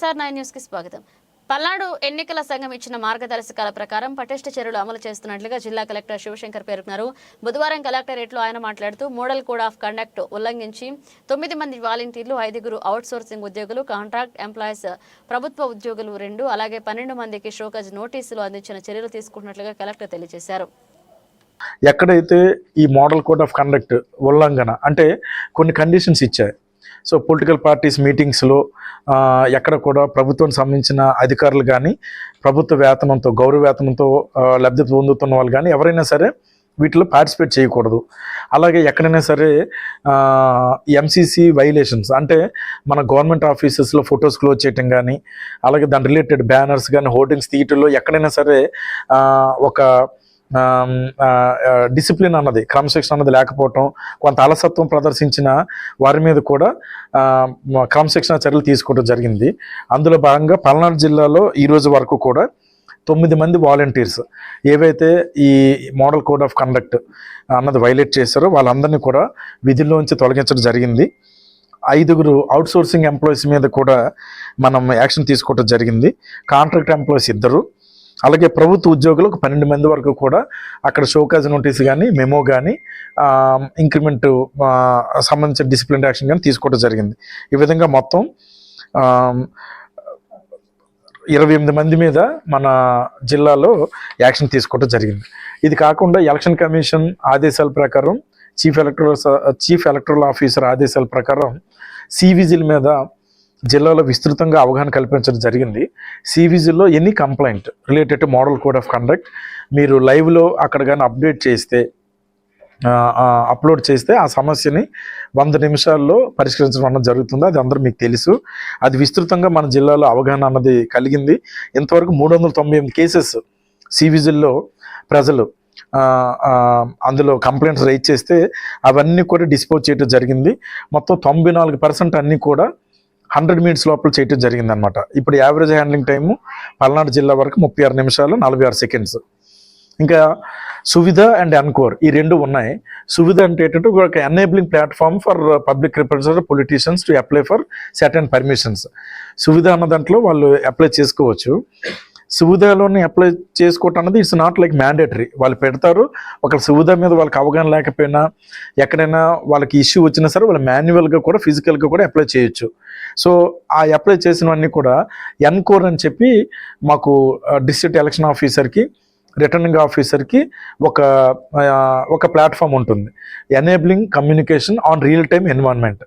SR9 news కి స్వాగతం. పల్నాడు ఎన్నికల సంఘం ఇచ్చిన మార్గదర్శకాల ప్రకారం పటిష్ట చర్యలు అమలు చేస్తున్నట్లుగా జిల్లా కలెక్టర్ శివశంకర్ పేర్కొన్నారు. బుధవారం కలెక్టరేట్లో ఆయన మాట్లాడుతూ మోడల్ కోడ్ ఆఫ్ కండక్ట్ ఉల్లంఘించి 9 మంది వాలంటీర్లు, 5 అవుట్సోర్సింగ్ ఉద్యోగులు, కాంట్రాక్ట్ ఎంప్లాయీస్, ప్రభుత్వ ఉద్యోగులు 2 అలాగే 12 మందికి షోకాజ్ నోటీసులు అందించిన చర్యలు తీసుకుంటున్నట్లుగా కలెక్టర్ తెలియజేశారు. ఎక్కడైతే ఈ మోడల్ కోడ్ ఆఫ్ కండక్ట్ ఉల్లంఘన అంటే కొన్ని కండిషన్స్ ఇచ్చాయి. సో పొలిటికల్ పార్టీస్ మీటింగ్స్లో ఎక్కడ కూడా ప్రభుత్వానికి సంబంధించిన అధికారులు కానీ, ప్రభుత్వ వేతనంతో, గౌరవ వేతనంతో లబ్ధి పొందుతున్న వాళ్ళు కానీ ఎవరైనా సరే వీటిలో పార్టిసిపేట్ చేయకూడదు. అలాగే ఎక్కడైనా సరే ఎంసీసీ వైలేషన్స్ అంటే మన గవర్నమెంట్ ఆఫీసెస్లో ఫొటోస్ క్లోజ్ చేయటం కానీ, అలాగే దాని రిలేటెడ్ బ్యానర్స్ కానీ, హోర్డింగ్స్ తీయటంలో ఎక్కడైనా సరే ఒక డిసిప్లిన్ అన్నది, క్రమశిక్షణ అన్నది లేకపోవటం, కొంత అలసత్వం ప్రదర్శించిన వారి మీద కూడా క్రమశిక్షణ చర్యలు తీసుకోవడం జరిగింది. అందులో భాగంగా పల్నాడు జిల్లాలో ఈరోజు వరకు కూడా 9 మంది వాలంటీర్స్ ఏవైతే ఈ మోడల్ కోడ్ ఆఫ్ కండక్ట్ అన్నది వైలేట్ చేశారో వాళ్ళందరినీ కూడా విధుల్లోంచి తొలగించడం జరిగింది. 5 అవుట్సోర్సింగ్ ఎంప్లాయీస్ మీద కూడా మనం యాక్షన్ తీసుకోవడం జరిగింది. కాంట్రాక్ట్ ఎంప్లాయీస్ 2, అలాగే ప్రభుత్వ ఉద్యోగులకు 12 మంది వరకు కూడా అక్కడ షోకాజ్ నోటీస్ కానీ, మెమో కానీ, ఇంక్రిమెంట్ సంబంధించిన డిసిప్లిన్ యాక్షన్ కానీ తీసుకోవడం జరిగింది. ఈ విధంగా మొత్తం 28 మంది మీద మన జిల్లాలో యాక్షన్ తీసుకోవడం జరిగింది. ఇది కాకుండా ఎలక్షన్ కమిషన్ ఆదేశాల ప్రకారం, చీఫ్ ఎలక్టరల్ ఆఫీసర్ ఆదేశాల ప్రకారం సివిజిల్ మీద జిల్లాలో విస్తృతంగా అవగాహన కల్పించడం జరిగింది. సివిజిల్లో any complaint related to model code of conduct మీరు లైవ్లో అక్కడ కానీ అప్లోడ్ చేస్తే ఆ సమస్యని 100 నిమిషాల్లో పరిష్కరించడం అన్నది జరుగుతుంది. అది అందరూ మీకు తెలుసు. అది విస్తృతంగా మన జిల్లాలో అవగాహన అన్నది కలిగింది. ఇంతవరకు 398 కేసెస్ సివిజిల్లో ప్రజలు అందులో కంప్లైంట్స్ రైజ్ చేస్తే అవన్నీ కూడా డిస్పోజ్ చేయడం జరిగింది. మొత్తం 94% అన్నీ కూడా 100 మినిట్స్ లోపల చేయటం జరిగింది అనమాట. ఇప్పుడు యావరేజ్ హ్యాండ్లింగ్ టైము పల్నాడు జిల్లా వరకు 36 నిమిషాలు 46 సెకండ్స్. ఇంకా సువిధ అండ్ ఎన్కోర్ ఈ 2 ఉన్నాయి. సువిధ అంటే ఏంటంటే ఒక enabling platform for public representative politicians to apply for certain permissions. Suvidha అన్న దాంట్లో వాళ్ళు అప్లై చేసుకోవచ్చు. సువిధలోని అప్లై చేసుకోవటం అన్నది ఇట్స్ నాట్ లైక్ మ్యాండేటరీ. వాళ్ళు పెడతారు. ఒక సువిధ మీద వాళ్ళకి అవగాహన లేకపోయినా, ఎక్కడైనా వాళ్ళకి ఇష్యూ వచ్చినా సరే వాళ్ళు మాన్యువల్గా కూడా, ఫిజికల్గా కూడా అప్లై చేయొచ్చు. సో ఆ అప్లై చేసినవన్నీ కూడా ఎన్కోర్ అని చెప్పి మాకు డిస్ట్రిక్ట్ ఎలక్షన్ ఆఫీసర్కి, రిటర్నింగ్ ఆఫీసర్కి ఒక ప్లాట్ఫామ్ ఉంటుంది, enabling communication on real time environment.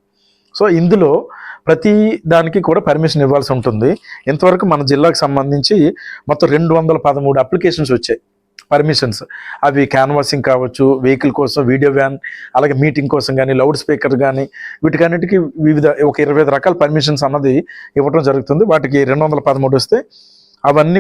So ఇందులో ప్రతి దానికి కూడా పర్మిషన్ ఇవ్వాల్సి ఉంటుంది. ఇంతవరకు మన జిల్లాకు సంబంధించి మొత్తం 213 అప్లికేషన్స్ వచ్చాయి, పర్మిషన్స్. అవి క్యాన్వాసింగ్ కావచ్చు, వెహికల్ కోసం, వీడియో వ్యాన్, అలాగే మీటింగ్ కోసం కానీ, లౌడ్ స్పీకర్ కానీ, వీటికన్నిటికీ వివిధ ఒక 25 రకాల పర్మిషన్స్ అన్నది ఇవ్వడం జరుగుతుంది. వాటికి 213 వస్తే అవన్నీ